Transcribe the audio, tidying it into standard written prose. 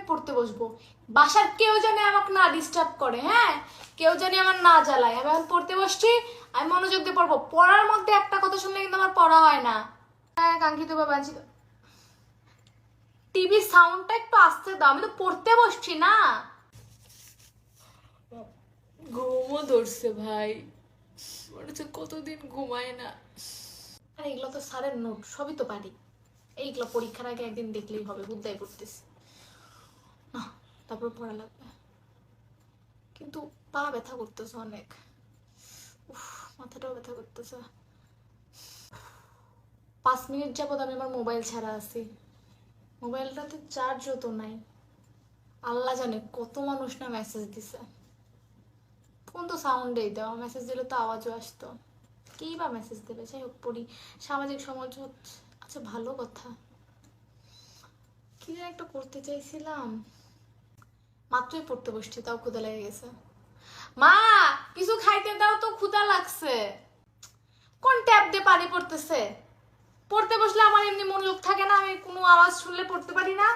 আমি পড়তে বসবো। বাসার কেউ জানে আমাকে না ডিস্টার্ব করে, হ্যাঁ, কেউ জানি আমার না জ্বালায়। আমি এখন পড়তে বসছি, আমি মনোযোগ দিয়ে পড়বো। পড়ার মধ্যে একটা কথা শুনলে কিন্তু আমার পড়া হয় না। হ্যাঁ কাঙ্ক্ষিত বা বাঞ্ছিত। টিভির সাউন্ডটা একটু আস্তে দাও, আমি তো পড়তে বসছি না। ঘুমও ধরছে ভাই, মনে হচ্ছে কতদিন ঘুমায় না। আর এগুলো তো স্যারের নোট, সবই তো পারি। এইগুলো পরীক্ষার আগে একদিন দেখলেই হবে, বুদ্ধাই পড়তেছি না, তারপর পড়া লাগবে। কিন্তু পা ব্যথা করতেছে অনেক, উফ, মাথাটাও ব্যথা করতেছে। 5 মিনিট যাবত আমি আমার মোবাইল ছাড়া আছি। মোবাইলটাতে চার্জও তো নাই। আল্লাহ জানে কত মানুষ না মেসেজ দিছে। ফোন তো সাউন্ডেই দেওয়া, মেসেজ দিলে তো আওয়াজও আসতো। কি বা মেসেজ দেবে, যাই হোক পড়ি। সামাজিক সমাজ, আচ্ছা ভালো কথা, কি যেন একটা করতে চাইছিলাম, মাত্রই পড়তে বসছি তাও ক্ষুধা লেগে গেছে। মা, কিছু খাইতে দাও তো, ক্ষুধা লাগছে। কোন ট্যাপ দিয়ে পানি পড়তেছে? পড়তে বসলে আমার এমনি মনোযোগ থাকে না, আমি কোনো আওয়াজ শুনলে পড়তে পারি না।